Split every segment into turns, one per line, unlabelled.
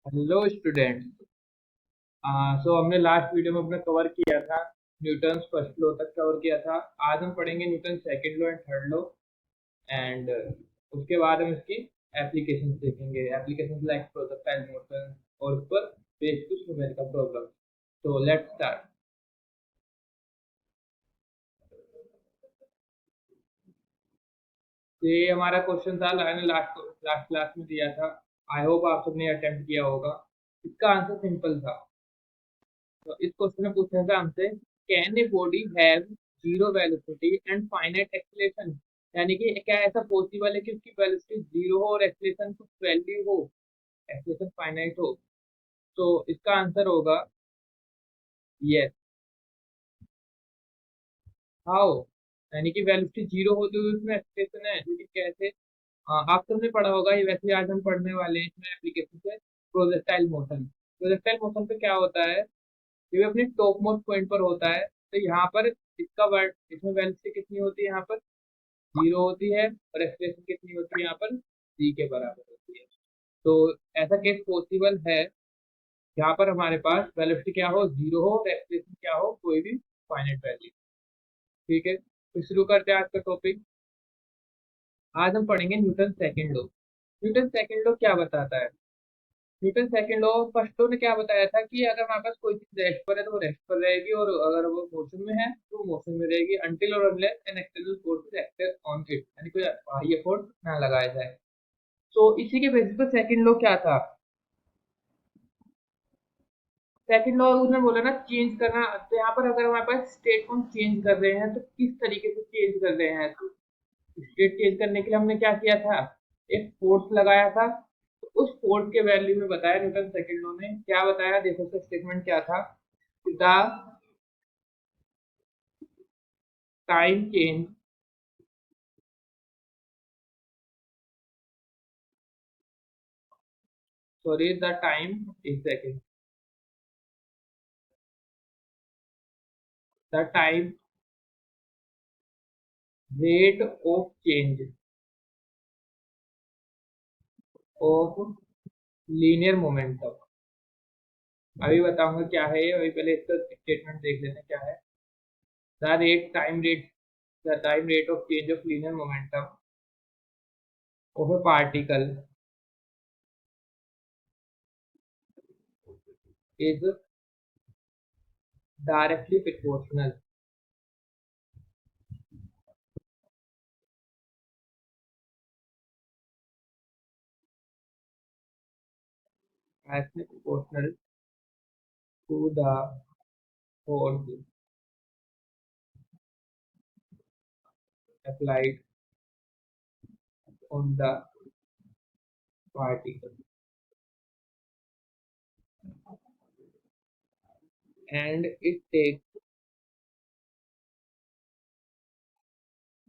Hello students. सो हमने last video में अपना कवर किया था न्यूटन्स फर्स्ट लॉ तक कवर किया था। आज हम पढ़ेंगे Newton second law and third law and उसके बाद हम इसकी एप्लीकेशंस देखेंगे। एप्लीकेशंस लाइक प्रोजेक्टाइल मोशन और ऊपर बेस कुछ न्यूमेरिकल प्रॉब्लम। तो लेट्स स्टार्ट। तो ये हमारा क्वेश्चन था, मैंने लास्ट लास्ट क्लास में दिया था। आई होप आप सबने अटेम्प्ट किया होगा। इसका आंसर सिंपल था। तो इस क्वेश्चन में पूछा था हमसे, can a body have zero velocity and finite acceleration. यानी कि क्या ऐसा पॉसिबल है कि उसकी वेलोसिटी जीरो हो और एक्सीलरेशन कुछ वैल्यू हो, एक्सीलरेशन फाइनाइट हो। तो इसका आंसर होगा यस। हाउ? यानी कि वेलोसिटी जीरो होते हुए उसमें एक्सीलरेशन है, जो कि कैसे? आप सबने पढ़ा होगा ये। वैसे आज हम पढ़ने वाले हैं इसमें एप्लीकेशन है प्रोजेक्टाइल मोशन। प्रोजेक्टाइल मोशन पे क्या होता है, ये भी अपने टॉप मोस्ट पॉइंट पर होता है। तो यहाँ पर इसका वर्ड, इसमें वेलोसिटी कितनी होती है, यहाँ पर जीरो होती है और एक्सप्रेशन कितनी होती है, यहाँ पर जी के बराबर होती है। तो ऐसा केस पॉसिबल है जहाँ पर हमारे पास वेलोसिटी क्या हो, जीरो हो, और एक्सप्रेशन क्या हो, कोई भी फाइनाइट वैल्यू। ठीक है, तो शुरू करते हैं आज का टॉपिक। आज हम पढ़ेंगे Newton second law. Newton second law क्या बताता है? Newton second law, first law ने क्या बताया था कि अगर हमारे पास कोई चीज रेस्ट पर है तो वो रेस्ट पर रहेगी, और अगर वो मोशन में है तो वो मोशन में रहेगी अनटिल और unless an external force is acted on it, यानी कोई बाह्य फोर्स ना लगाया जाए। तो इसी के बेसिस पर सेकंड लॉ क्या था? सेकंड लॉ उसने बोला ना चेंज करना। तो यहाँ पर अगर हमारे पास स्टेट को हम चेंज कर रहे हैं तो किस तरीके से चेंज कर रहे हैं? तो स्टेट चेंज करने के लिए हमने क्या किया था, एक फोर्स लगाया था। तो उस फोर्स के वैल्यू में बताया न्यूटन सेकंड लॉ ने क्या बताया, देखो उसका स्टेटमेंट क्या था। The time change, sorry the time, एक second, the time rate of change of linear momentum. अभी बताऊंगा क्या है ये, अभी पहले इसका स्टेटमेंट देख लेते हैं क्या है। The rate time rate, the time rate of change of linear momentum of a particle is directly proportional, directly proportional to the force applied on the particle, and it takes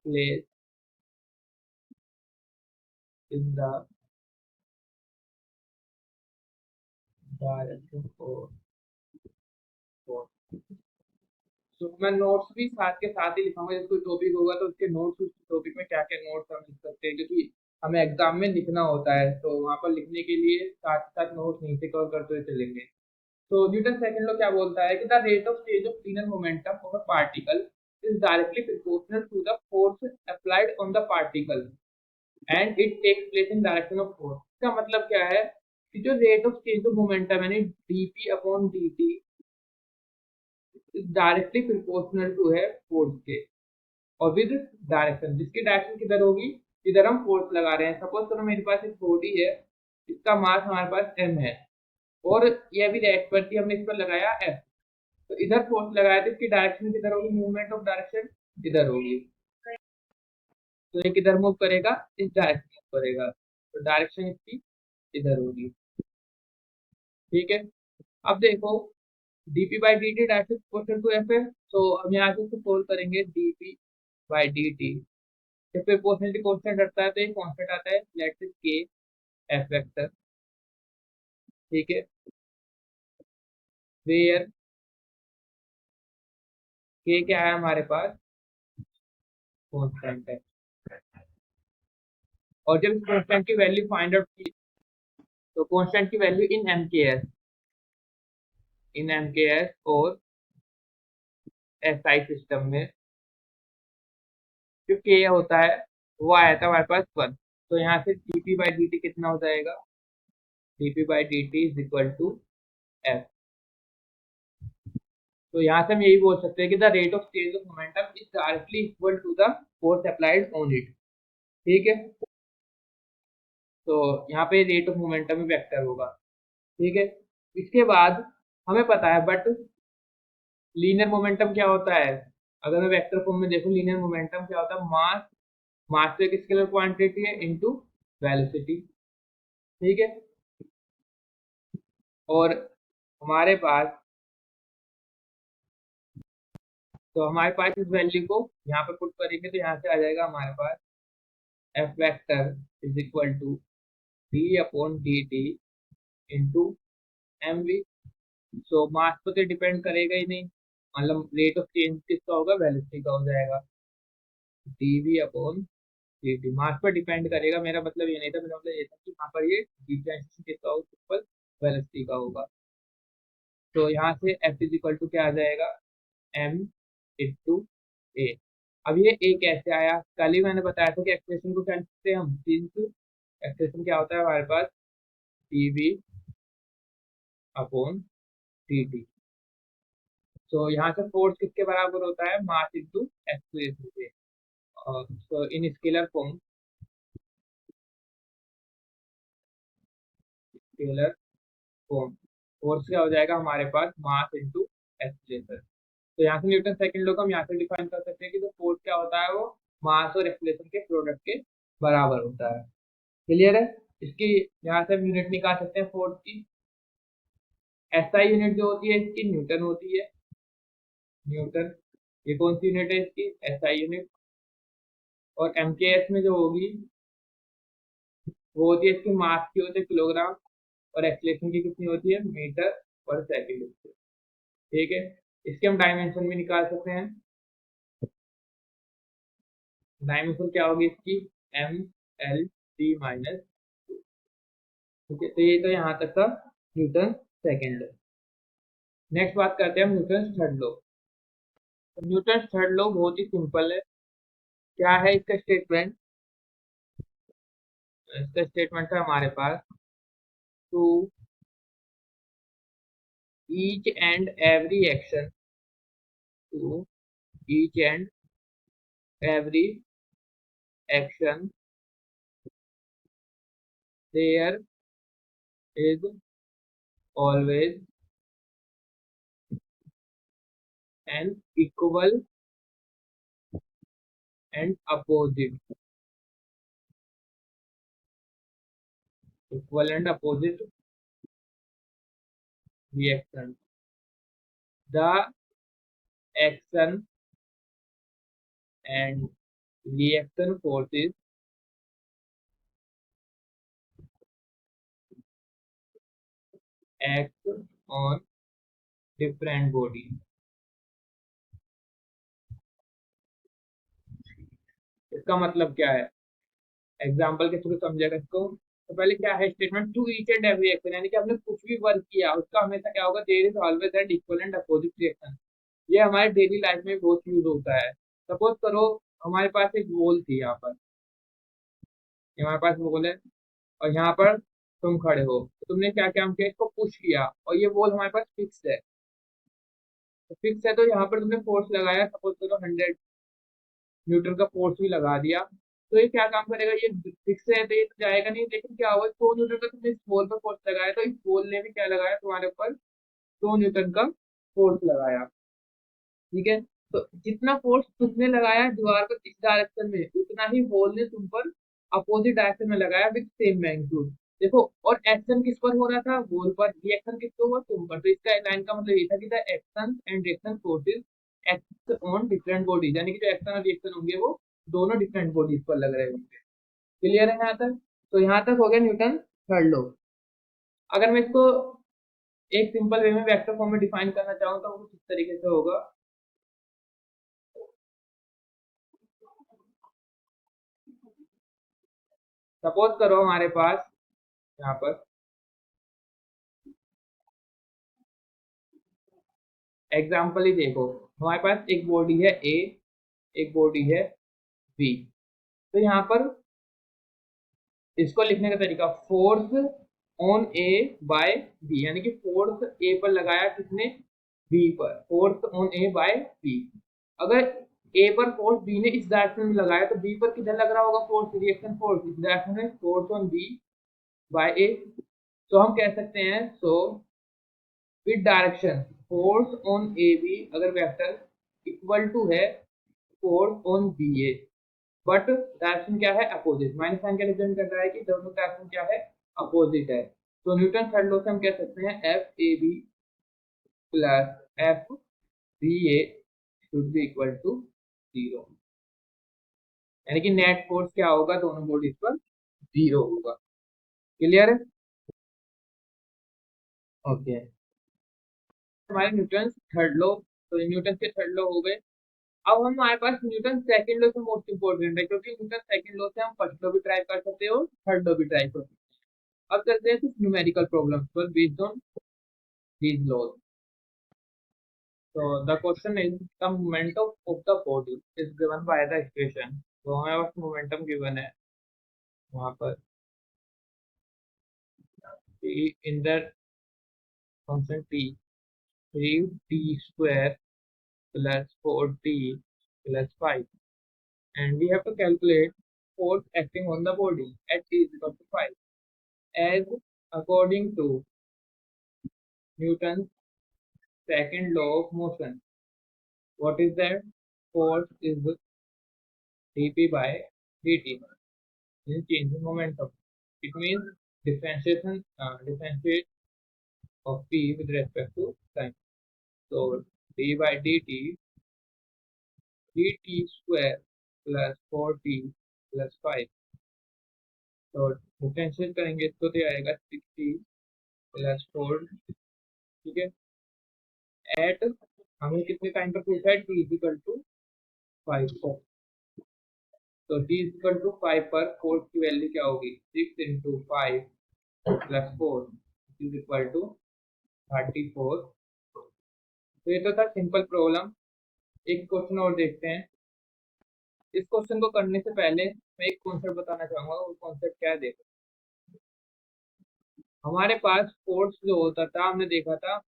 place in the direction of force। तो मैं notes भी साथ के साथ ही लिखूंगा। जैसे कोई topic होगा तो उसके नोट्स, उस टॉपिक में क्या क्या नोट्स हम लिख सकते हैं, क्योंकि हमें एग्जाम में लिखना होता है, तो वहां पर लिखने के लिए साथ साथ नोट्स नहीं से कवर करते हुए चलेंगे। तो न्यूटन सेकंड लॉ क्या बोलता है कि the rate of change of linear momentum of a particle is directly proportional to the force applied on the particle and it takes place in direction of force. इसका मतलब क्या है कि जो rate of change of momentum यानी dp upon dt is directly proportional to है force के, और विद डायरेक्शन, जिसकी डायरेक्शन किधर होगी, इधर हम फोर्स लगा रहे हैं। सपोज करो मेरे पास एक बॉडी है, इसका मास हमारे पास m है, और ये अभी रेस्ट पर थी, हमने इस पर लगाया f। तो इधर फोर्स लगाया तो इसकी डायरेक्शन किधर होगी, मूवमेंट ऑफ डायरेक्शन इधर होगी। तो ये किधर मूव करेगा, इस डायरेक्शन में करेगा, तो डायरेक्शन इसकी इधर होगी। ठीक है, अब देखो dp by D T direction proportional to F है। तो हम यहाँ से इसको सोल्व करेंगे, dp बाई डी टी जब प्रोपोर्शनलिटी कांस्टेंट रखता है तो ये कांस्टेंट आता है, let's say k F vector. ठीक है, वेयर k क्या है हमारे पास, कांस्टेंट है। और जब इस कांस्टेंट की वैल्यू फाइंड आउट की, तो कांस्टेंट की वैल्यू इन एम के एस और एस आई सिस्टम में जो के होता है वो आया था हमारे पास 1। तो यहाँ से dp बाई dt कितना हो जाएगा, dp by dt is equal to F. तो यहाँ से हम यही बोल सकते हैं कि the rate of change of momentum is directly equal to the force applied on it. ठीक है, तो यहाँ पे रेट ऑफ मोमेंटम ही वेक्टर होगा। ठीक है, इसके बाद हमें पता है बट लीनियर मोमेंटम क्या होता है, अगर मैं वेक्टर फॉर्म में देखूं लीनियर मोमेंटम क्या होता है, मास, मास तो एक स्केलर क्वांटिटी है इनटू वेलोसिटी। ठीक है, और हमारे पास, तो हमारे पास इस वैल्यू को यहाँ पे पुट करेंगे तो यहाँ से आ जाएगा हमारे पास F vector is equal to D upon D T into M V. So mass पर तो डिपेंड करेगा ही नहीं, मतलब रेट ऑफ चेंज किसका होगा, वेलोसिटी का हो जाएगा, D V upon D T. Mass पर डिपेंड करेगा, मेरा मतलब ये नहीं था, मेरा मतलब ये था कि यहाँ पर ये डिफरेंशिएशन किसका होगा, सिंपल वेलोसिटी का होगा। तो यहाँ से एफ इज इक्वल टू क्या आ जाएगा, एम इंटू ए। अब ये ए कैसे आया, कल ही मैंने बताया था कि एक्सप्रेशन को क्या लिखते हैं हम, सिंस एक्सप्रेशन क्या होता है हमारे पास, D V upon D T. तो यहाँ से फोर्स किसके बराबर होता है, मास इंटू एक्सलेशन से। तो इन स्केलर फॉर्म फोर्स क्या हो जाएगा हमारे पास, मास इंटू एक्सलेशन। तो यहाँ से न्यूटन सेकंड लॉ को हम यहाँ से डिफाइन कर सकते हैं कि जो फोर्स क्या होता है वो मास और एक्सलेशन के प्रोडक्ट के बराबर होता है। क्लियर है, इसकी यहाँ से हम यूनिट निकाल सकते हैं फोर्स की। एसआई यूनिट जो होती है इसकी न्यूटन होती है, न्यूटन। ये कौन सी यूनिट है इसकी, एसआई यूनिट। और एमकेएस में जो होगी वो होती है इसकी मास की होती है किलोग्राम, और एक्सलेशन की कितनी होती है, मीटर पर सेकेंड। ठीक है, इसके हम डायमेंशन भी निकाल सकते हैं। डायमेंशन क्या होगी इसकी, एम एल टी माइनस। ठीक है, तो ये तो यहाँ तक का न्यूटन सेकेंड लॉ। नेक्स्ट बात करते हैं हम न्यूटन थर्ड लॉ। तो न्यूटन थर्ड लॉ बहुत ही सिंपल है। क्या है इसका स्टेटमेंट, इसका स्टेटमेंट है हमारे पास, to each and every action, to each and every action there is always an equal and opposite, equal and opposite reaction. The action and reaction forces act on different bodies. इसका मतलब क्या है, example के through समझेगा इसको। तो पहले क्या है statement, to each and every action, यानी कि हमने कुछ भी वर्क किया उसका हमेशा क्या होगा, there is always and equal and opposite reaction. ये हमारे डेली लाइफ में बहुत यूज होता है। सपोज करो हमारे पास एक वॉल थी यहाँ पर, ये हमारे पास वॉल है, और यहाँ पर तुम खड़े हो, तो तुमने क्या काम किया, इसको पुश किया, और ये वॉल हमारे पास फिक्स है। तो फिक्स है तो यहाँ पर तुमने फोर्स लगाया, सपोज करो 100 न्यूटन का फोर्स भी लगा दिया, तो ये क्या काम करेगा, ये फिक्स है तो ये तो जाएगा नहीं, लेकिन क्या होगा, 100 न्यूटन का तुमने इस बॉल पर फोर्स लगाया, तो इस बॉल ने भी क्या लगाया तुम्हारे ऊपर, 100 न्यूटन का फोर्स लगाया। ठीक है, तो जितना फोर्स तुमने लगाया दीवार पर इस डायरेक्शन में, उतना ही बॉल ने तुम पर अपोजिट डायरेक्शन में लगाया विद सेम मैग्नीट्यूड। देखो, और एक्शन किस पर हो रहा था, बॉल पर, रिएक्शन किस पर हुआ, तुम पर। तो इसका लाइन का मतलब ये था कि the action and reaction forces act on different bodies, यानी कि जो एक्शन और रिएक्शन होंगे वो दोनों डिफरेंट बॉडीज पर लग रहे होंगे। क्लियर है यहाँ तक, तो यहाँ तक हो गया न्यूटन थर्ड लॉ। अगर मैं इसको एक सिंपल वे में वेक्टर फॉर्म में डिफाइन करना चाहूँ तो वो किस तरीके से होगा, सपोज करो हमारे पास यहाँ पर एग्जाम्पल ही देखो, हमारे पास एक बॉडी है ए, एक बॉडी है बी। तो यहाँ पर इसको लिखने का तरीका, force on A by B, यानी कि फोर्स ए पर लगाया किसने, बी पर, force on A by B. अगर ए पर फोर्स बी ने इस डायरेक्शन में लगाया तो बी पर किधर लग रहा होगा फोर्स, रिएक्शन फोर्स इस डायरेक्शन में, force on B by A. तो हम कह सकते हैं, so with direction force on A B अगर वेक्टर इक्वल टू है force on B A, but direction क्या है, अपोजिट। माइनस साइन का रिप्रेजेंट कर रहा है कि दोनों डायरेक्शन क्या है, अपोजिट है। तो न्यूटन थर्ड लॉ से हम कह सकते हैं F A B plus F B A should be equal to 0, यानी कि नेट फोर्स क्या होगा दोनों बॉडीज पर, 0 होगा। क्लियर है? ओके, हमारे न्यूटन थर्ड लॉ, तो न्यूटन के थर्ड लॉ हो गए। अब हमारे पास न्यूटन सेकंड लॉ से मोस्ट इंपोर्टेंट है, क्योंकि न्यूटन सेकंड लॉ से हम फर्स्ट लॉ भी ट्राई कर सकते हैं और थर्ड लॉ भी ट्राई कर सकते हैं। अब चलते हैं कुछ न्यूमेरिकल प्रॉब्लम्स पर based on these laws. So the question is the momentum of the body is given by the equation। तो हमारे पास मोमेंटम गिवन है वहां पर in the function t 3t square plus 4t plus 5, and we have to calculate force acting on the body at t is equal to 5, as according to Newton's second law of motion, what is that? Force is dp by dt in change in momentum. It means differentiate of p with respect to time. So d by dt 3t square plus 4t plus 5। तो differentiate करेंगे इसको तो आएगा 6t plus 4, ठीक है। Eight हमें कितने time पर पूछा है, t इक्वल टू 5 पर। तो t इक्वल टू 5 पर फोर्स की वैल्यू क्या होगी, 6 into 5 plus 4 is equal to 34। तो ये तो था सिंपल प्रॉब्लम। एक क्वेश्चन और देखते हैं। इस क्वेश्चन को करने से पहले मैं एक कॉन्सेप्ट बताना चाहूंगा। वो कॉन्सेप्ट क्या है, देखो, हमारे पास फोर्स जो होता था हमने देखा था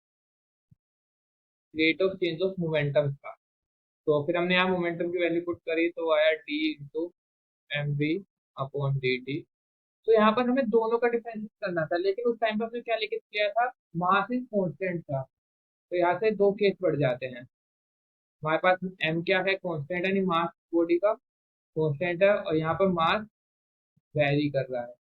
rate of change of momentum का। तो फिर हमने यहाँ मोमेंटम की वैल्यू पुट करी तो आया D into M V upon D T. तो यहाँ पर हमें दोनों का डिफरेंशिएट करना था, लेकिन उस टाइम पर हमने क्या लेके किया था, मास इज कांस्टेंट था। तो यहाँ से दो केस बढ़ जाते हैं। हमारे पास एम क्या है, कांस्टेंट है, यानी मास बॉडी का कांस्टेंट है, और यहाँ पर मास वेरी कर रहा है।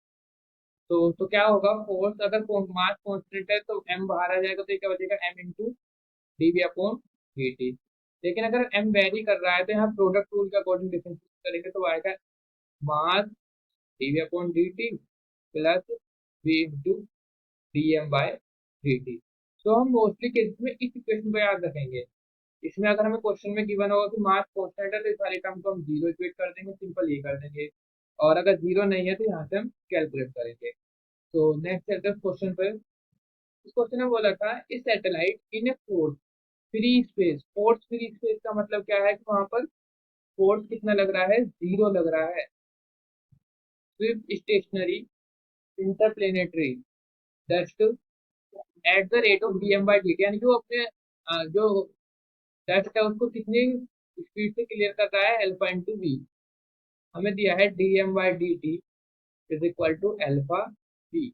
तो क्या होगा, फोर्स अगर मास कांस्टेंट है तो एम बाहर आ जाएगा, तो ये क्या बचेगा, M into D V upon D T. लेकिन अगर एम वेरी कर रहा है तो यहाँ प्रोडक्ट रूल के अकॉर्डिंग डिफरेंशिएट करेंगे तो आएगा mass D V upon D T plus V into D M by D T. तो हम मोस्टली केसेस में इस इक्वेशन को याद रखेंगे। इसमें अगर हमें क्वेश्चन में गिवन होगा कि मास कांस्टेंट है तो इस वाले टर्म को हम जीरो इक्वेट कर देंगे, सिंपल ये कर देंगे। और अगर जीरो नहीं है तो यहाँ से हम कैलकुलेट करेंगे। तो नेक्स्ट चलते हैं क्वेश्चन पे। इस क्वेश्चन में बोला था इस satellite in a force free space. Force free space का मतलब क्या है कि वहां पर फोर्स कितना लग रहा है, 0 लग रहा है। Swift stationary interplanetary dust at the rate of D M by D T, यानी कि वो अपने जो डस्ट है उसको कितनी स्पीड से क्लियर कर रहा है, अल्फा इंटू वी। हमें दिया है D M by D T is equal to alpha V.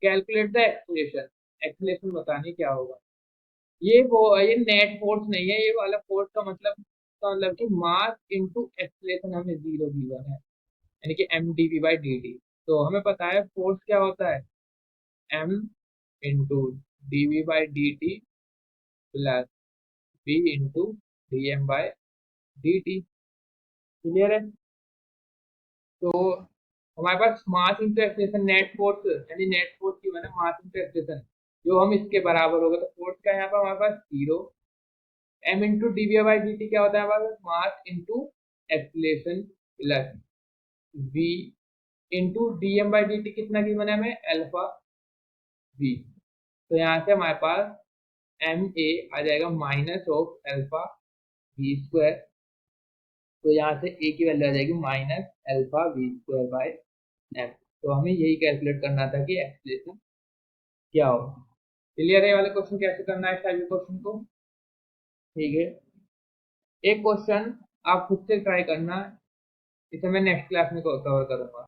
Calculate the acceleration, acceleration बताने क्या होगा। ये नेट फोर्स नहीं है, ये वाला फोर्स का मतलब कि मास इनटू एक्सीलरेशन हमें 0 गिवन है, यानी कि M D V by D T. तो हमें पता है फोर्स क्या होता है, M into D V by D T plus V into D M by D T. Clear है? तो हमारे पास mass into acceleration, net force यानी नेट फोर्स की मतलब मास इंटू एक्सीलरेशन जो हम इसके बराबर होगा, तो फोर्स का यहाँ पर हमारे पास 0। M into D V by D T क्या होता है हमारे पास, mass into acceleration plus V into D M by D T कितना गिवन है हमें, अल्फा वी। तो यहाँ से हमारे पास एम ए आ जाएगा minus of alpha V square. तो यहाँ से ए की वैल्यू आ जाएगी minus alpha V square by M. तो हमें यही कैलकुलेट करना था कि एक्सप्रेशन क्या हो। क्लियर है ये वाले क्वेश्चन कैसे करना है, सारे क्वेश्चन को। ठीक है, एक क्वेश्चन आप खुद से ट्राई करना, इसे मैं नेक्स्ट क्लास में कवर करूंगा।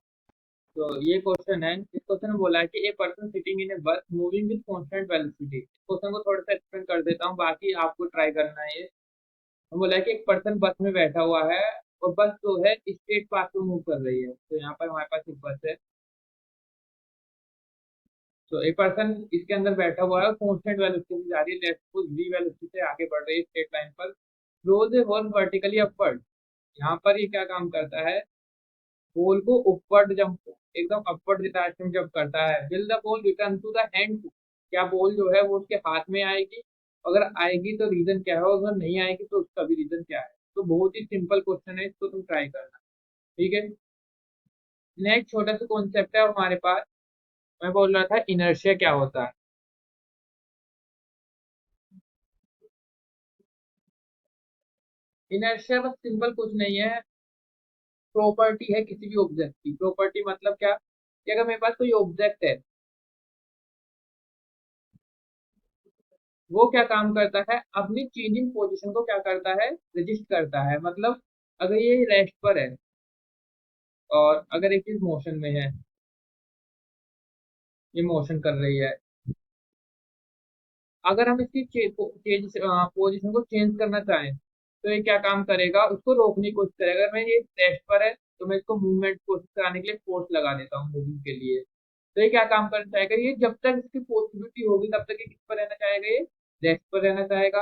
तो ये क्वेश्चन है, इस क्वेश्चन में बोला है कि ए पर्सन सिटिंग इन ए बस moving with constant velocity. Question को थोड़ा सा एक्सप्लेन कर देता हूँ, बाकी आपको ट्राई करना है ये। तो बोला है कि एक पर्सन बस में बैठा हुआ है और बस जो है स्ट्रेट पाथ में मूव कर रही है। तो यहाँ पर हमारे पास एक बस है, तो एक पर्सन इसके अंदर बैठा हुआ है और कांस्टेंट वेलोसिटी से जा रही है, लेट्स सपोज वी वेलोसिटी से आगे बढ़ रही है स्ट्रेट लाइन पर। थ्रोज ए बॉल वर्टिकली अपवर्ड। यहाँ पर ये क्या काम करता है, बॉल को upward जंप, एकदम अपवर्ड डायरेक्शन में जंप करता है। Will the ball return to the hand, क्या बॉल जो है वो उसके हाथ में आएगी, अगर आएगी तो रीजन क्या है, और अगर नहीं आएगी तो उसका भी रीजन क्या है। तो बहुत ही सिंपल क्वेश्चन है, इसको तुम ट्राई करना। ठीक है, नेक्स्ट छोटा सा कॉन्सेप्ट है हमारे पास। मैं बोल रहा था इनर्शिया क्या होता है। इनर्शिया बस सिंपल कुछ नहीं है, प्रॉपर्टी है किसी भी ऑब्जेक्ट की। प्रॉपर्टी मतलब क्या, कि अगर मेरे पास कोई ऑब्जेक्ट है, वो क्या काम करता है, अपनी चेंजिंग पोजीशन को क्या करता है, रजिस्ट करता है। मतलब अगर ये रेस्ट पर है और अगर एक चीज मोशन में है, ये मोशन कर रही है, अगर हम इसकी चेंज पोजीशन को चेंज करना चाहें तो ये क्या काम करेगा, उसको रोकने की कोशिश करेगा। अगर मैं ये रेस्ट पर है तो मैं इसको मूवमेंट कोशिश कराने के लिए फोर्स लगा देता हूँ मूविंग के लिए। तो ये क्या काम करना चाहेगा, ये जब तक इसकी पॉसिबिलिटी होगी तब तक ये किस पर रहना चाहेगा, ये रेस्ट पर रहना चाहेगा।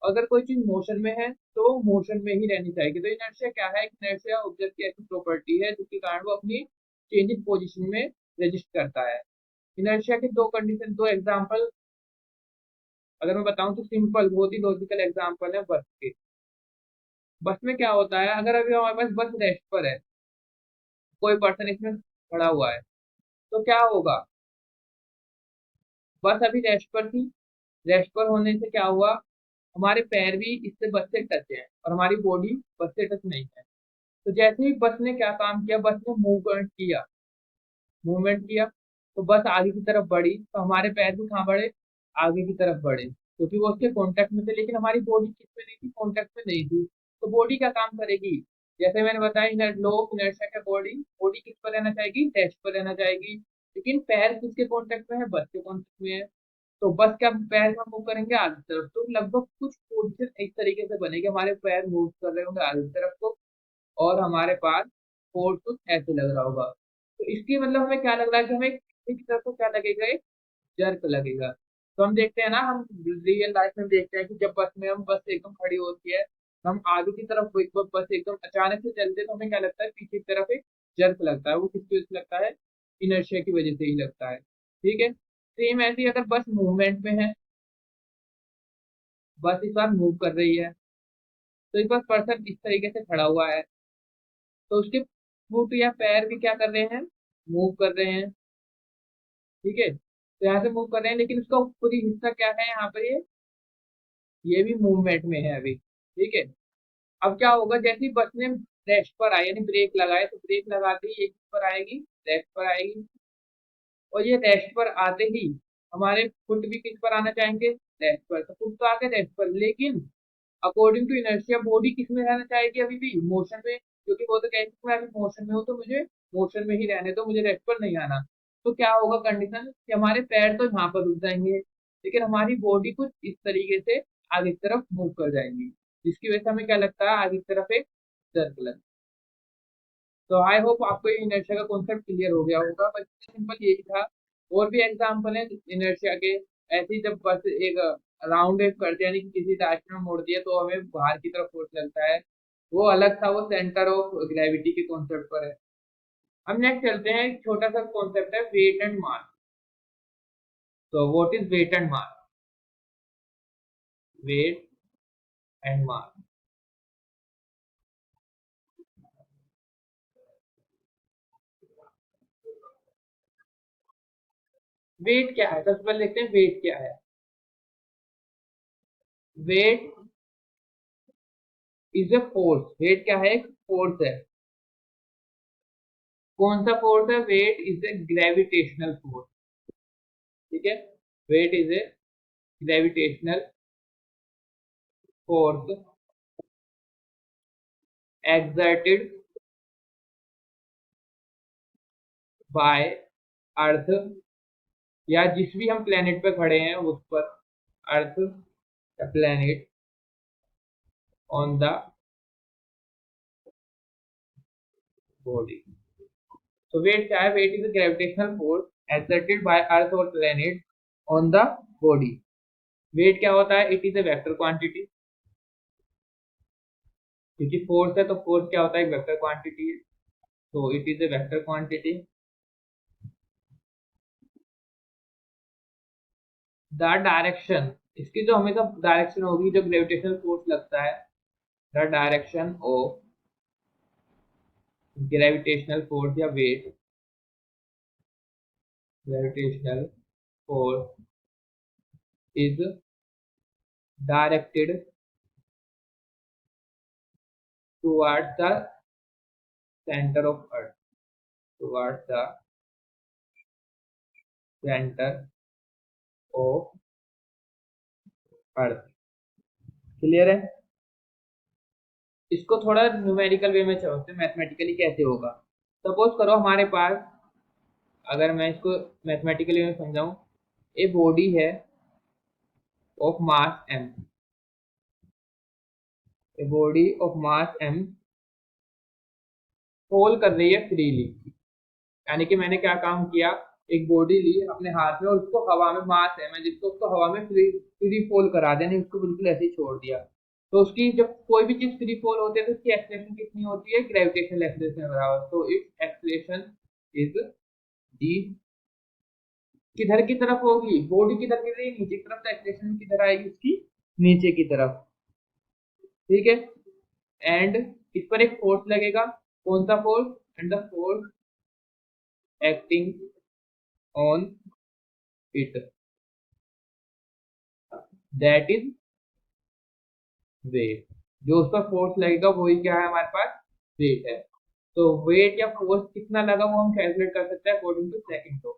अगर कोई चीज मोशन में है तो मोशन में ही रहनी चाहिए। तो इनर्शिया क्या है, इनर्शिया ऑब्जेक्ट की ऐसी प्रॉपर्टी है जिसके कारण वो अपनी चेंजिंग पोजीशन में रजिस्ट करता है। इनर्शिया के दो कंडीशन, दो एग्जांपल अगर मैं बताऊं तो सिंपल बहुत ही लॉजिकल एग्जांपल है बस के। बस में क्या होता है, अगर अभी हमारे पास बस रेस्ट पर है, कोई पर्सन इसमें खड़ा हुआ है, तो क्या होगा, बस अभी रेस्ट पर थी, रेस्ट पर होने से क्या हुआ, हमारे पैर भी इससे बस से टच है और हमारी बॉडी बस से टच नहीं है। तो जैसे ही बस ने क्या काम किया, बस ने मूवमेंट किया, तो बस आगे की तरफ बढ़ी, तो हमारे पैर भी कहाँ बढ़े, आगे की तरफ बढ़े, क्योंकि वो उसके कांटेक्ट में थे। लेकिन हमारी बॉडी किस में नहीं थी, कांटेक्ट में नहीं थी। तो बॉडी क्या काम करेगी, जैसे मैंने बताया इनर लो इनर्शिया का बॉडी बॉडी किस पर रहना चाहेगी, रेस्ट पर रहना चाहेगी। लेकिन पैर किसके कांटेक्ट में है, बस के कांटेक्ट में है। तो बस क्या पैर हम मूव करेंगे आगे की तरफ, तो लगभग कुछ पोजिशन इस तरीके से बनेगी, हमारे पैर मूव कर रहे होंगे आगे की तरफ को, और हमारे पास फोर्स कुछ ऐसे लग रहा होगा। तो इसकी मतलब हमें क्या लग रहा है कि हमें पीछे की तरफ को क्या लगेगा, एक जर्क लगेगा। तो हम देखते हैं ना, हम रियल लाइफ में देखते हैं कि जब बस में हम बस एकदम खड़ी होती है, तो हम आगे की तरफ एक बार बस एकदम अचानक से चलते हैं, तो हमें क्या लगता है, पीछे की तरफ एक जर्क लगता है। वो किसकी वजह से लगता है, इनर्शिया की वजह से ही लगता है। ठीक है, सेम ऐसे ही अगर बस मूवमेंट में है, बस इस बार मूव कर रही है, तो इस बार पर्सन इस तरीके से खड़ा हुआ है, तो उसके फुट या पैर भी क्या कर रहे हैं, मूव कर रहे हैं। ठीक है, तो यहाँ से मूव कर रहे हैं, लेकिन उसका ऊपरी हिस्सा क्या है यहाँ पर, ये भी मूवमेंट में है अभी। ठीक है, अब क्या होगा, जैसे ही बस ने रेस्ट पर आई यानी ब्रेक लगाए, तो ब्रेक लगाते ही ये किस पर आएगी, रेस्ट पर आएगी। और ये रेस्ट पर आते ही हमारे फुट भी किस पर आना चाहेंगे, रेस्ट पर। तो फुट तो आ गए रेस्ट पर, लेकिन अकॉर्डिंग टू इनर्शिया बॉडी किस में रहना चाहेगी, अभी भी मोशन में, क्योंकि वो तो कहेगी मैं अभी मोशन में हूँ तो मुझे मोशन में ही रहने दो, मुझे रेस्ट पर नहीं आना। तो क्या होगा कंडीशन, कि हमारे पैर तो यहाँ पर रुक जाएंगे, लेकिन हमारी बॉडी कुछ इस तरीके से आगे की तरफ मूव कर जाएंगी, जिसकी वजह से हमें क्या लगता है, आगे की तरफ एक सर्कल। तो आई होप आपको ये इनर्शिया का कॉन्सेप्ट क्लियर हो गया होगा, बस सिंपल यही था। और भी एग्जांपल है इनर्शिया के, ऐसे ही जब बस एक राउंड वेव करते हैं, यानी कि किसी डायरेक्शन में मोड़ दिया तो हमें बाहर की तरफ फोर्स लगता है, वो अलग था, वो सेंटर ऑफ ग्रेविटी के कॉन्सेप्ट पर है। हम नेक्स्ट चलते हैं, एक छोटा सा कॉन्सेप्ट है वेट एंड मास। तो what is weight and mass, weight and mass. Weight क्या है, सबसे पहले देखते हैं वेट क्या है। Weight is a force, weight क्या है, एक फोर्स है। कौन सा फोर्स है, weight is a gravitational force, ठीक है, weight is a gravitational force exerted by earth, या जिस भी हम प्लेनेट पे खड़े हैं उस पर, अर्थ या प्लेनेट ऑन द बॉडी। तो वेट क्या है, weight is a gravitational force exerted by earth और planet on the body. Weight क्या होता है, it is a vector quantity, क्योंकि फोर्स है तो फोर्स क्या होता है, एक वेक्टर क्वांटिटी है, तो it is a vector quantity. The direction, इसकी जो हमेशा डायरेक्शन होगी, जो ग्रेविटेशनल फोर्स लगता है, the direction of gravitational force या weight, gravitational force is directed towards the center of earth, towards the center of earth। Clear है? इसको थोड़ा न्यूमेरिकल वे में समझते हैं, मैथमेटिकली कैसे होगा। सपोज करो हमारे पास, अगर मैं इसको मैथमेटिकली में समझाऊं, ए बॉडी है of mass m, a body of mass m fall कर रही है फ्रीली, यानी कि मैंने क्या काम किया, एक बॉडी ली अपने हाथ में और उसको हवा में, मास है मैं जिसको, उसको हवा में फ्री फ्री फॉल करा दिया, नहीं उसको बिल्कुल ऐसे ही छोड़ दिया। तो उसकी जब कोई भी चीज फ्री फॉल होती है तो उसकी एक्सेलरेशन कितनी होती है, ग्रेविटेशनल एक्सेलरेशन के बराबर। तो इट्स एक्सेलरेशन इज डी, किधर की तरफ होगी, बॉडी किधर गिर रही है, नीचे की तरफ, तो एक्सेलरेशन किधर आएगी उसकी, नीचे की तरफ, ठीक है। एंड इस पर एक फोर्स लगेगा, कौन सा force, and the force acting on it, that is weight. जो उस पर फोर्स लगेगा वही क्या है, हमारे पास वेट है। तो वेट या फोर्स कितना लगा वो हम कैलकुलेट कर सकते हैं according to second law,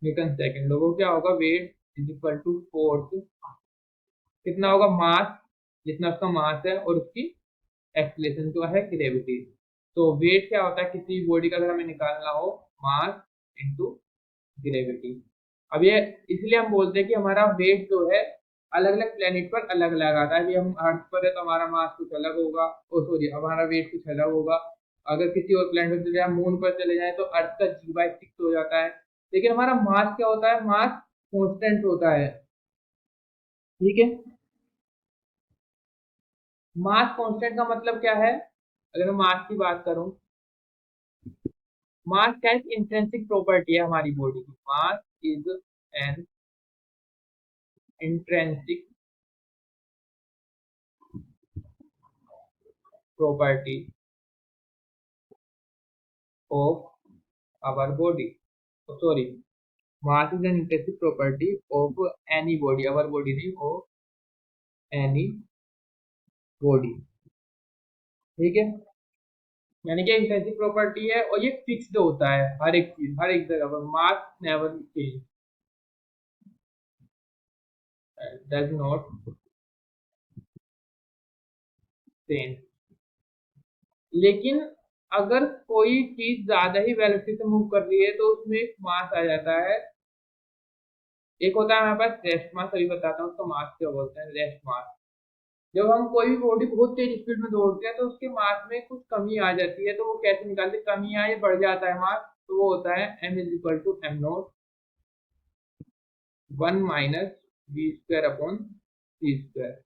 Newton second law. वो क्या होगा, weight is equal to force, कितना होगा, मास, जितना उसका मास है, और उसकी एक्सीलरेशन जो है ग्रेविटी। तो वेट क्या होता है किसी बॉडी का, अगर हमें निकालना हो, मास इनटू ग्रेविटी। अब ये इसलिए हम बोलते हैं कि हमारा वेट जो है अलग अलग प्लेनेट पर अलग अलग आता है। अभी हम अर्थ पर है तो हमारा मास कुछ अलग होगा, ओ सॉरी हमारा वेट कुछ अलग होगा। अगर किसी और प्लेनेट पर चले जाए, मून पर चले जाए, तो अर्थ का G/6 हो जाता है। लेकिन हमारा मास क्या होता है, मास कांस्टेंट होता है, ठीक है। मास कांस्टेंट का मतलब क्या है, अगर मैं मास की बात करूं, मास क्या एक इंट्रिंसिक प्रॉपर्टी है हमारी बॉडी की। Mass is an intrinsic property of our body, sorry, mass is an intrinsic property of any body, our body नहीं, ऑफ एनी बॉडी, ठीक है। यानी कि इंट्रिंसिक प्रॉपर्टी है और ये फिक्स्ड होता है, हर एक चीज हर एक जगह पर, mass never change, does not change. लेकिन अगर कोई चीज ज्यादा ही वेलोसिटी से मूव कर रही है तो उसमें एक मास आ जाता है। एक होता है हमारे पास रेस्ट मास, अभी बताता हूँ उसका मास क्या बोलते हैं, रेस्ट मास। जब हम कोई भी बॉडी बहुत तेज स्पीड में दौड़ते हैं तो उसके मास में कुछ कमी आ जाती है, तो वो कैसे निकालते हैं, कमी आए बढ़ जाता है मास, तो वो होता है m is equal to M naught 1 minus V square upon C square.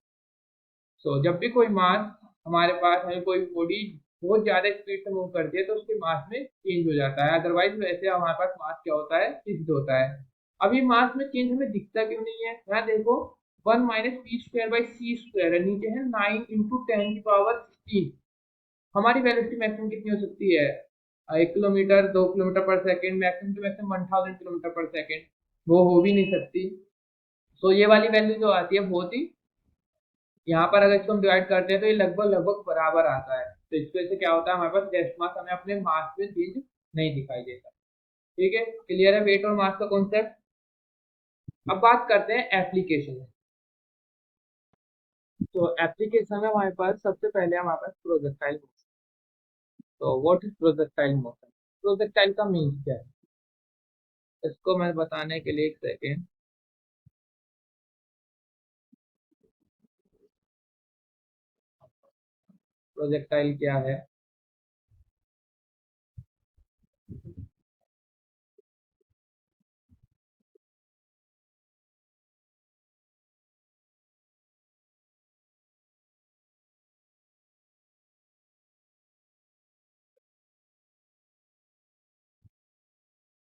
So जब भी कोई मास हमारे पास है, कोई बॉडी बहुत ज्यादा स्पीड से मूव करती है तो उसके मास में चेंज हो जाता है, अदरवाइज वैसे हमारे पास मास क्या होता है, फिक्स्ड होता है। अब ये मास में चेंज हमें दिखता क्यों नहीं है, यहाँ देखो 1 minus P square by C square है, नीचे है 9 इंटू 10 की पावर 16। हमारी वेलोसिटी मैक्सिमम कितनी हो सकती है, 1 kilometre 2 kilometre per second, maximum to maximum 1000 kilometre per second, वो हो भी नहीं सकती। तो ये वाली वैल्यू जो आती है बहुत ही यहाँ पर अगर इसको हम डिवाइड करते हैं तो ये लगभग लगभग बराबर आता है, तो इस वजह से क्या होता है हमारे पास रेस्ट मास हमें अपने मास में चेंज नहीं दिखाई देता। ठीक है, क्लियर है वेट और मास का कॉन्सेप्ट। अब बात करते हैं एप्लीकेशन। तो एप्लीकेशन में हमारे पास सबसे पहले हमारे पास प्रोजेक्टाइल मोशन। तो what is projectile motion? Projectile का मीन्स क्या है, इसको मैं बताने के लिए एक सेकेंड। प्रोजेक्टाइल क्या है?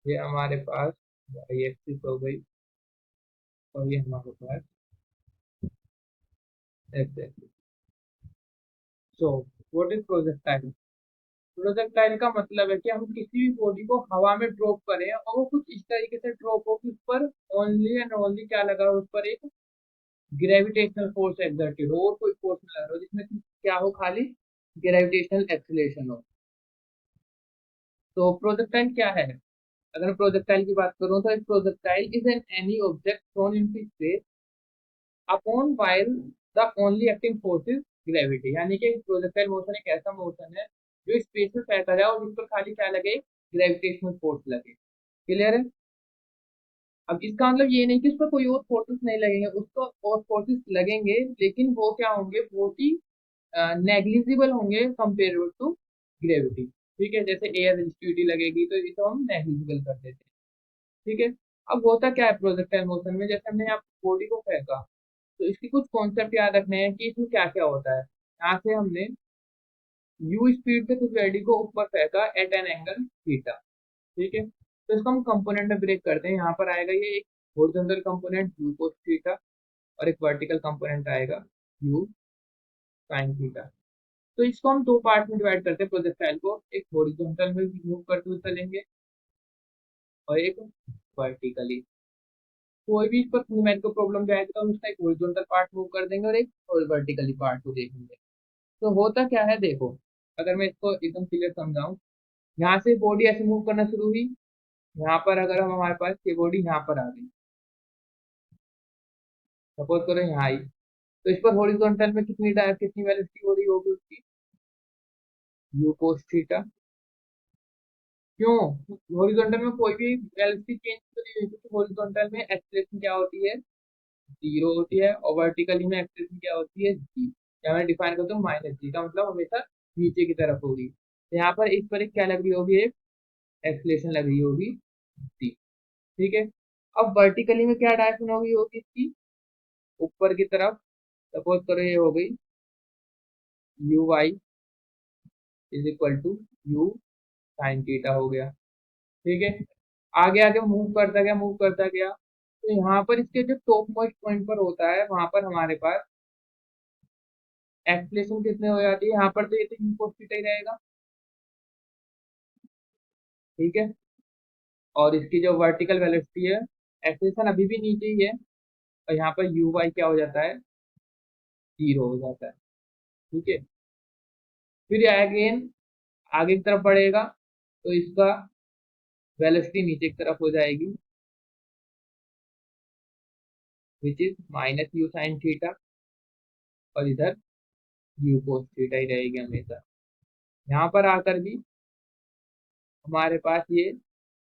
ये हमारे पास y एक्सिस हो गई और ये हमारे पास x axis. So what is projectile? Projectile का मतलब है कि हम किसी भी बॉडी को हवा में ड्रॉप करें और वो कुछ इस तरीके से ड्रॉप हो कि उस पर ओनली एंड ओनली क्या लगा हो, उस पर एक ग्रेविटेशनल फोर्स एक्सर्टेड हो और कोई फोर्स ना लगा हो, जिसमें कि क्या हो, खाली ग्रेविटेशनल एक्सीलरेशन हो। तो प्रोजेक्टाइल क्या है? अगर प्रोजेक्टाइल की बात करूं तो एक projectile is an any object throne into space upon while the only acting force is gravity. यानी कि प्रोजेक्टाइल मोशन एक ऐसा मोशन है जो स्पेस में फैलता है और जिस पर खाली क्या लगे, ग्रेविटेशनल फोर्स लगे। क्लियर है? अब इसका मतलब ये नहीं कि उस पर कोई और फोर्सेस नहीं लगेंगे, उसको और फोर्सेस लगेंगे, लेकिन वो क्या होंगे, बहुत ही नेग्लिजिबल होंगे कंपेयर टू ग्रेविटी। ठीक है, जैसे एयर रेजिस्टिविटी लगेगी तो ये तो हम नेग्लिजिबल कर देते हैं। ठीक है। अब होता क्या है प्रोजेक्टाइल मोशन में, जैसे हमने यहाँ बॉडी को फेंका, तो इसकी कुछ कॉन्सेप्ट याद रखने हैं कि इसमें क्या क्या होता है। यहाँ से हमने यू स्पीड से कुछ बॉडी को ऊपर फेंका एट एन एंगल थीटा। ठीक है, तो इसको हम कंपोनेंट में ब्रेक करते हैं। यहाँ पर आएगा ये एक horizontal component you cos theta और एक वर्टिकल कंपोनेंट आएगा यू साइन थीटा। तो इसको हम दो पार्ट में डिवाइड करते हैं प्रोजेक्टाइल को, एक हॉरिजॉन्टल में मूव करते हुए चलेंगे और एक वर्टिकली। कोई भी इस पर न्यूमेरिकल प्रॉब्लम जाएगा तो हम उसका एक हॉरिजॉन्टल पार्ट मूव कर देंगे और एक वर्टिकली पार्ट को देखेंगे। तो होता क्या है देखो, अगर मैं इसको एकदम क्लियर समझाऊं, यहाँ से बॉडी ऐसे मूव करना शुरू हुई, यहाँ पर अगर हम हमारे पास ये बॉडी यहाँ पर आ गई, सपोज करो यहाँ आई, तो इस पर हॉरिजॉन्टल में कितनी वेलोसिटी हो रही होगी उसकी, यू कोस थीटा। क्यों? हॉरिजॉन्टल में कोई भी वेलोसिटी चेंज तो नहीं हुई, क्योंकि हॉरिजॉन्टल में एक्सेलरेशन क्या होती है, जीरो होती है, और वर्टिकली में एक्सेलरेशन क्या होती है, जी, या मैं डिफाइन करता हूँ माइनस जी का मतलब हमेशा नीचे की तरफ होगी। तो यहाँ पर इस पर एक क्या लग रही होगी, एक एक्सेलरेशन लग रही होगी जी। ठीक है। अब वर्टिकली में क्या डायरेक्शन होगी होगी इसकी, ऊपर की तरफ। सपोज करो ये हो गई U Y is equal to U sine theta हो गया। ठीक है, आगे आगे मूव करता गया, तो यहाँ पर इसके जो टॉप मोस्ट पॉइंट पर होता है वहां पर हमारे पास एक्सलेशन कितने हो जाती है, यहाँ पर तो ये तो यू cos थीटा ही रहेगा। ठीक है, और इसकी जो वर्टिकल वेलोसिटी है, एक्सलेशन अभी भी नीचे ही है, और यहाँ पर यू वाई क्या हो जाता है, जीरो हो जाता है। ठीक है, फिर अगेन आगे की तरफ बढ़ेगा तो इसका वेलोसिटी नीचे की तरफ हो जाएगी, which is minus you sine theta, और इधर यू cos थीटा ही रहेगी हमेशा। यहाँ पर आकर भी हमारे पास ये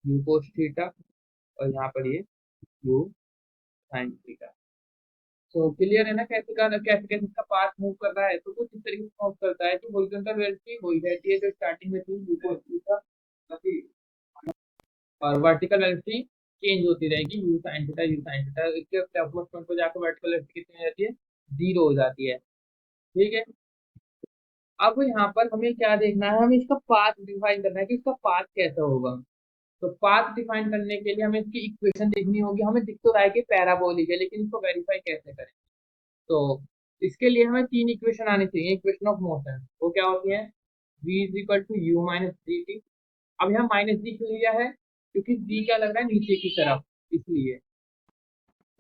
यू cos थीटा और यहाँ पर ये यू साइन थीटा। तो क्लियर है ना, कैसे कैसे इसका पाथ मूव कर रहा है, तो कुछ इस तरीके से मूव करता है कि हॉरिजॉन्टल वेलोसिटी वही रहती है जो स्टार्टिंग में थी यू cos थीटा, और वर्टिकल वेलोसिटी चेंज होती रहेगी यू साइन थीटा। इसके डेवलपमेंट पॉइंट पर जाकर वर्टिकल वेलोसिटी कितनी हो जाती है, जीरो हो जाती है। ठीक है, अब यहाँ पर हमें क्या देखना है, हमें इसका पाथ डिफाइन करना है कि इसका पाथ कैसा होगा। तो पाथ डिफाइन करने के लिए हमें इसकी इक्वेशन देखनी होगी। हमें दिख तो रहा है कि पैराबोलिक है, लेकिन इसको वेरीफाई कैसे करें? तो इसके लिए हमें तीन इक्वेशन आनी चाहिए, इक्वेशन ऑफ मोशन। वो क्या होती है, v is equal to U minus G T. अब यहाँ माइनस जी क्यों लिया है, क्योंकि जी क्या लग रहा है नीचे की तरफ, इसलिए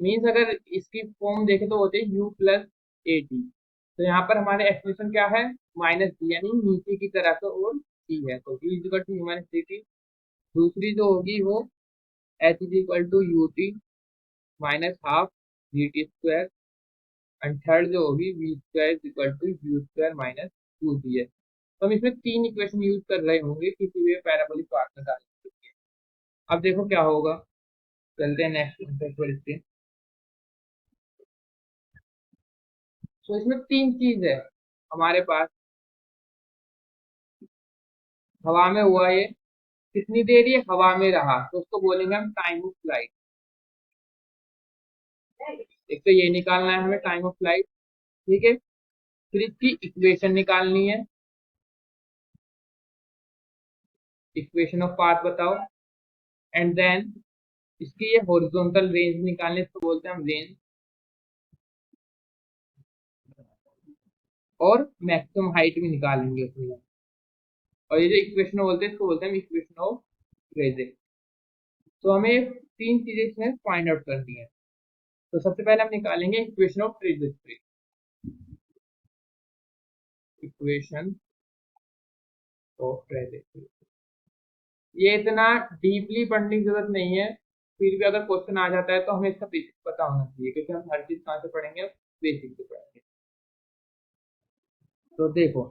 मीन्स अगर इसकी फॉर्म देखें तो होते हैं यू प्लस AT। तो यहाँ पर हमारे एक्सप्रेशन क्या है, माइनस डी, यानी नीचे की तरफ और सी है, तो V is equal to U minus D T. दूसरी जो होगी वो H is equal to U T minus half V T square, and third जो होगी V square is equal to U square minus two D है। तो हम इसमें तीन इक्वेशन यूज कर रहे होंगे किसी भी पैराबोलिक पार्ट में डालने के लिए। अब देखो क्या होगा, चलते हैं नेक्स्ट कॉन्सेप्ट पर इसके। तो इसमें तीन चीज है हमारे पास। हवा में हुआ ये, कितनी देर ये हवा में रहा, तो उसको बोलेंगे हम टाइम ऑफ फ्लाइट। एक तो ये निकालना है हमें टाइम ऑफ फ्लाइट, ठीक है। फिर इसकी इक्वेशन निकालनी है, इक्वेशन ऑफ पाथ बताओ, एंड देन इसकी ये हॉरिजॉन्टल रेंज निकालने, इसको बोलते हैं हम रेंज, और मैक्सिमम हाइट भी निकालेंगे उसमें। और ये जो इक्वेशन बोलते हैं इसको बोलते हैं इक्वेशन ऑफ क्रेजिक। तो हमें तीन चीजें इसमें फाइंड आउट करनी है। तो सबसे पहले हम निकालेंगे equation of trajectory. Equation of trajectory, ये इतना डीपली पढ़ने की जरूरत नहीं है, फिर भी अगर क्वेश्चन आ जाता है तो हमें इसका बेसिक पता होना चाहिए, क्योंकि हम हर चीज कहाँ से पढ़ेंगे, बेसिक से पढ़ेंगे। तो देखो,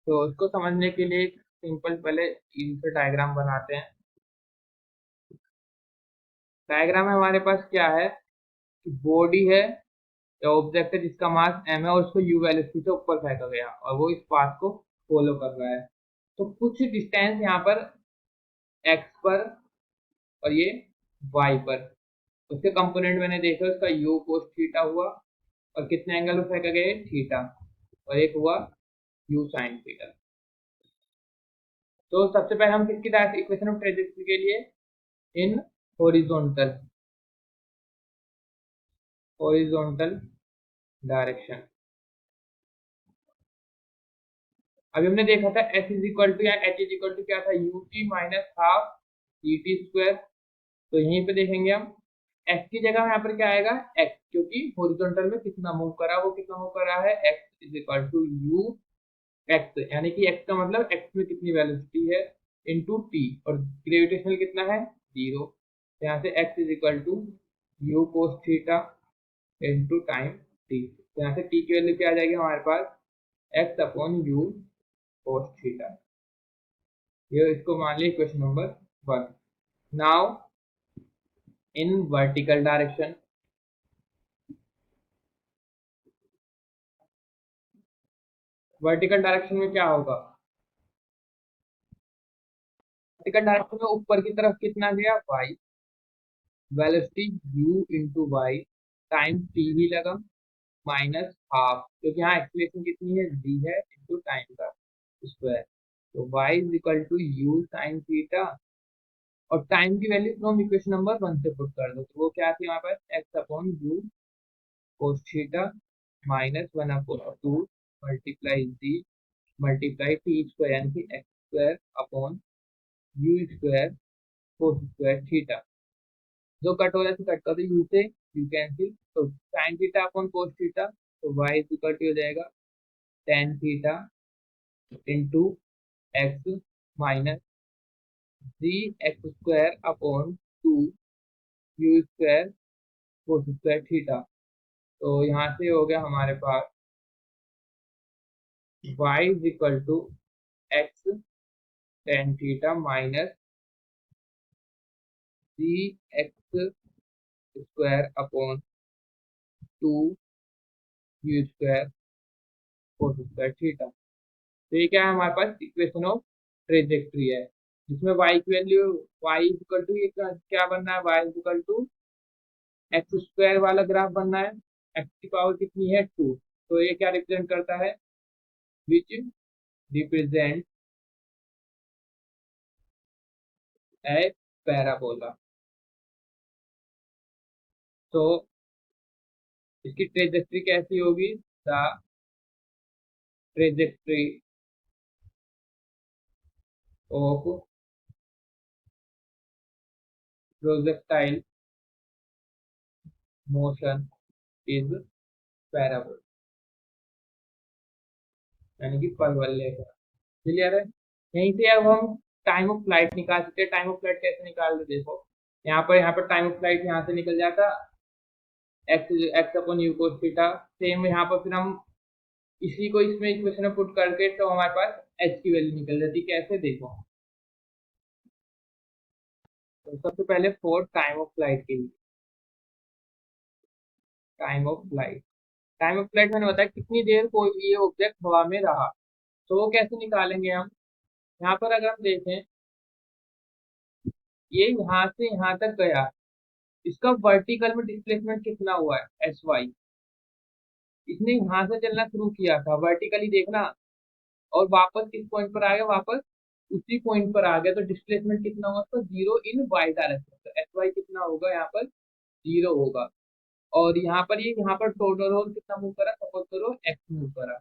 तो उसको समझने के लिए सिंपल पहले इनका डायग्राम बनाते हैं। डायग्राम में हमारे पास क्या है कि बॉडी है या ऑब्जेक्ट है जिसका मास m है, और उसको u वेलोसिटी से ऊपर फेंका गया और वो इस पाथ को फॉलो कर रहा है। तो कुछ डिस्टेंस यहाँ पर x पर और ये y पर, उसके कंपोनेंट मैंने देखा, उसका u cos थीटा हुआ, और कितने एंगल में फेंका गया, थीटा, और एक हुआ u sin थीटा। तो सबसे पहले हम किसकी इक्वेशन ऑफ ट्रेजेक्टरी के लिए, इन हॉरिजॉन्टल, हॉरिजॉन्टल डायरेक्शन। अभी हमने देखा था एस इज इक्वल टू या एच इज इक्वल टू क्या था, you T minus half T T square. तो यहीं पे देखेंगे हम एक्स की जगह यहाँ पर क्या आएगा, एक्स, क्योंकि हॉरिजॉन्टल में कितना मूव करा, वो कितना मूव कर रहा है, X is equal to U X, यानी कि एक्स का मतलब एक्स में कितनी वेलोसिटी है इनटू टी, और ग्रेविटेशनल कितना है, जीरो। तो यहाँ से X is equal to U cos theta into time T. तो यहाँ से टी की वैल्यू क्या आ जाएगी हमारे पास, X upon U cos theta. ये इसको मान लिया question number 1। Now in vertical direction, vertical direction में क्या होगा, वर्टिकल डायरेक्शन में ऊपर की तरफ कितना गया, y, velocity u into Y, time t ही लगा, माइनस हाफ, क्योंकि यहाँ एक्सप्रेशन कितनी है, d है, इंटू टाइम का स्क्वायर। तो y is equal to U sine theta, और टाइम की वैल्यू फ्रॉम इक्वेशन नंबर 1 से पुट कर दो, तो वो क्या थी हमारे पास, X upon U cos theta minus 1 upon 2 multiply G multiply T square, यानी कि X square upon U square cos square theta. जो कट हो जाए तो कट कर दो, यू से यू कैंसिल, तो sine theta upon cos theta, तो वाई इक्वल टू हो जाएगा tan theta into X minus G X square upon two U square cos square theta. तो यहाँ से हो गया हमारे पास Y is equal to X tan theta minus G X square upon two U square cos square theta. तो ये क्या है हमारे पास, इक्वेशन ऑफ ट्रेजेक्ट्री है, जिसमें y की वैल्यू, y इक्वल टू, ये क्या बनना है, y equal to X square वाला ग्राफ बनना है, x की पावर कितनी है, 2। तो ये क्या रिप्रेजेंट करता है, विच रिप्रेजेंट ए पैराबोला। तो इसकी ट्रेजेक्ट्री कैसी होगी, the trajectory of projectile motion is पैराबोल, यानी कि परवलय का। क्लियर है? यहीं से अब हम टाइम ऑफ फ्लाइट निकाल सकते हैं। टाइम ऑफ फ्लाइट कैसे निकालते, देखो यहाँ पर टाइम ऑफ फ्लाइट यहाँ से निकल जाता x x upon U cos theta. Same यहाँ पर फिर हम इसी को इसमें इक्वेशन में पुट करके तो हमारे पास एच की वैल्यू निकल जाती। कैसे, देखो तो सबसे पहले फॉर टाइम ऑफ फ्लाइट के लिए, time of flight, time of flight मैंने बताया कितनी देर कोई भी ये ऑब्जेक्ट हवा में रहा। तो वो कैसे निकालेंगे हम, यहाँ पर अगर हम देखें ये यहाँ से यहाँ तक गया, इसका वर्टिकल में डिस्प्लेसमेंट कितना हुआ है, एस वाई। इसने यहाँ से चलना शुरू किया था वर्टिकली, देखना, और वापस किस पॉइंट पर आ गया, वापस उसी पॉइंट पर आ गया। तो डिस्प्लेसमेंट कितना होगा, तो जीरो इन वाई डायरेक्शन। तो एस वाई कितना होगा, यहाँ पर जीरो होगा। और यहाँ पर ये यहाँ पर टोटल रोल कितना मूव करा, सपोज करो एक्स मूव करा।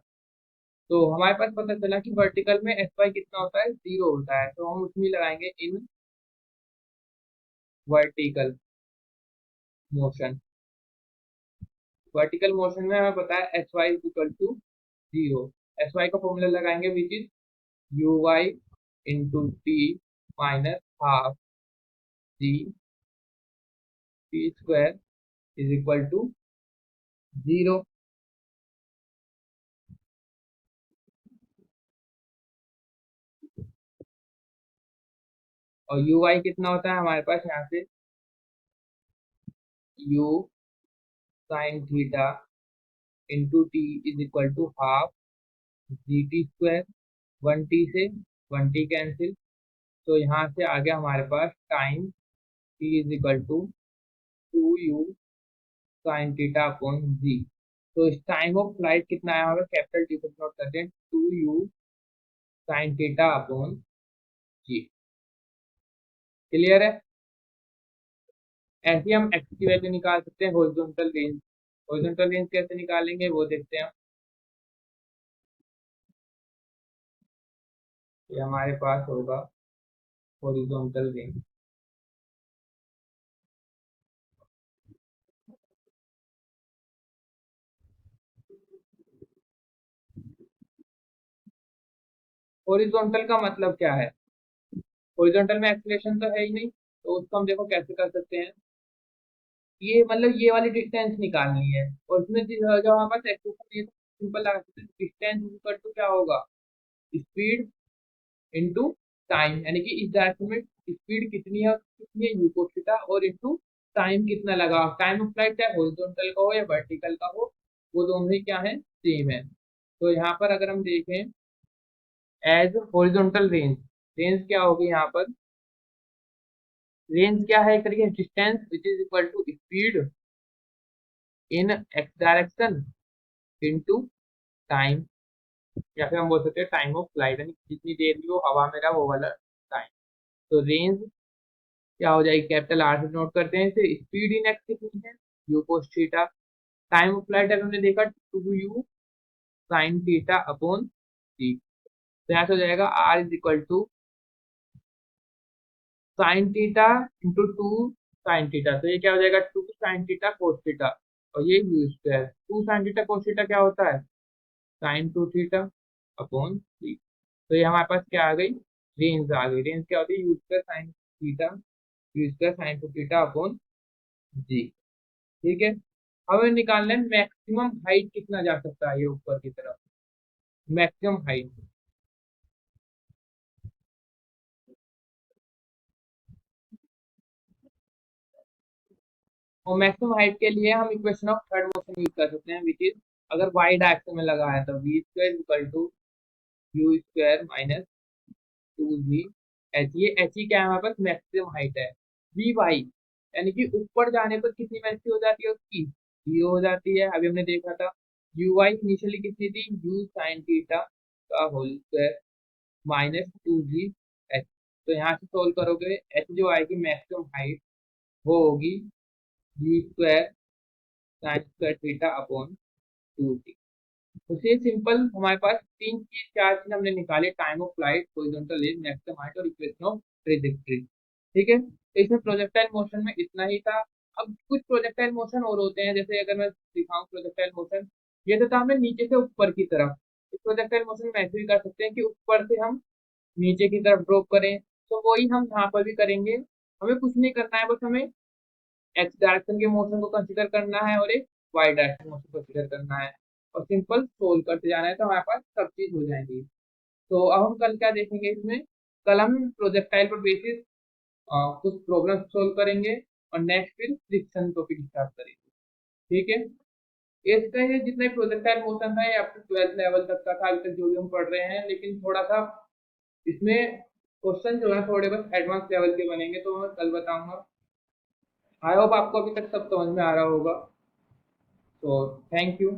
तो हमारे पास पता चला कि वर्टिकल में एस वाई कितना होता है, जीरो होता है। तो हम उसमें लगाएंगे in vertical motion. Vertical motion में हमें पता है S Y equal to zero. S Y का फॉर्मूला लगाएंगे which is U Y into T minus half G T square is equal to zero. और यू वाई कितना होता है हमारे पास यहाँ से, U sine theta into T is equal to half G T square. One T से one T cancel, तो यहाँ से आ गया हमारे पास time T is equal to two U sine theta upon G. तो इस टाइम ऑफ फ्लाइट कितना आया होगा, कैपिटल टी को नोट करते हैं, two U sine theta upon G. Clear है? ऐसे ही हम एक्स की वैल्यू निकाल सकते हैं हॉरिजॉन्टल रेंज। हॉरिजॉन्टल रेंज कैसे निकालेंगे वो देखते हैं। ये हमारे पास होगा हॉरिजॉन्टल रेंज। हॉरिजॉन्टल का मतलब क्या है, हॉरिजॉन्टल में एक्सीलरेशन तो है ही नहीं, तो उसको हम देखो कैसे कर सकते हैं। ये मतलब ये वाली डिस्टेंस निकालनी है, और इसमें जब हमारे पास एक्सेलरेशन सिंपल लगा सकते हैं, डिस्टेंस इक्वल टू क्या होगा, स्पीड इनटू टाइम। यानी कि इस डायरेक्शन में स्पीड कितनी है यू cos थीटा, और इनटू टाइम कितना लगा। टाइम ऑफ फ्लाइट चाहे हॉरिजॉन्टल का हो या वर्टिकल का हो, वो दोनों ही क्या है, सेम है। तो यहाँ पर अगर हम देखें एज हॉरिजॉन्टल रेंज, रेंज क्या होगी यहाँ पर, रेंज क्या है, एक तरीके distance which is equal to speed in X direction into time, या फिर हम बोल सकते हैं टाइम ऑफ फ्लाइट, यानी जितनी देर भी वो हवा में रहा वो वाला टाइम। तो रेंज क्या हो जाएगी, कैपिटल आर से नोट करते हैं इसे। स्पीड इन एक्स कितनी है, U cos theta. Time of flight अगर हमने देखा two U sine theta upon T. तो यहाँ से हो जाएगा R is equal to sine theta into two sine theta. तो ये क्या हो जाएगा, two sine theta cos theta, और ये U square. Two sine theta cos theta क्या होता है, sine two theta upon T. तो ये हमारे पास क्या आ गई, रेंज आ गई। रेंज क्या होती है, U square sine theta, U square sine two theta upon G. ठीक है? हमें निकालना है मैक्सिमम हाइट कितना जा सकता है ये ऊपर की तरफ, मैक्सिमम हाइट। और मैक्सिमम हाइट के लिए हम equation of third motion use कर सकते हैं, विच इज अगर वाई डायरेक्शन में लगा है तो V square equal to U square minus two G H. ये एच ही क्या है, हमारे पास मैक्सिमम हाइट है। वी वाई यानी कि ऊपर जाने पर कितनी वैल्यू हो जाती है उसकी, जीरो हो जाती है। अभी हमने देखा था यू वाई इनिशियली कितनी थी, यू साइन थीटा का whole square minus two G H. तो यहाँ से सोल्व करोगे एच जो आएगी मैक्सिमम हाइट, वो होगी you square sine square theta upon two T. तो ये सिंपल हमारे पास तीन चीज, चार चीज हमने निकाले, time of flight, horizontal range, maximum height और इक्वेशन ऑफ ट्रेजेक्टरी। ठीक है? तो इसमें प्रोजेक्टाइल मोशन में इतना ही था। अब कुछ प्रोजेक्टाइल मोशन और होते हैं, जैसे अगर मैं दिखाऊं प्रोजेक्टाइल मोशन, ये तो था हमें नीचे से ऊपर की तरफ। इस प्रोजेक्टाइल मोशन में ऐसे भी कर सकते हैं कि ऊपर से हम नीचे की तरफ ड्रॉप करें, तो वही हम यहाँ पर भी करेंगे। हमें कुछ नहीं करना है, बस हमें एक्स डायरेक्शन के मोशन को कंसीडर करना है और एक वाई डायरेक्शन मोशन को कंसीडर करना है, और सिंपल सोल्व करते जाना है, तो हमारे पास सब चीज हो जाएंगी। तो अब हम कल क्या देखेंगे इसमें, कल हम प्रोजेक्टाइल पर बेसिस कुछ प्रॉब्लम सोल्व करेंगे, और नेक्स्ट फिर फ्रिक्शन टॉपिक स्टार्ट करेंगे। ठीक है, इसका ये जितना प्रोजेक्टाइल मोशन था ये अप टू 12th लेवल तक का था, अभी तक जो भी हम पढ़ रहे हैं, लेकिन थोड़ा सा इसमें क्वेश्चन जो है थोड़े बस एडवांस लेवल के बनेंगे, तो मैं कल बताऊंगा। आई होप आपको अभी तक सब समझ में आ रहा होगा। तो थैंक यू।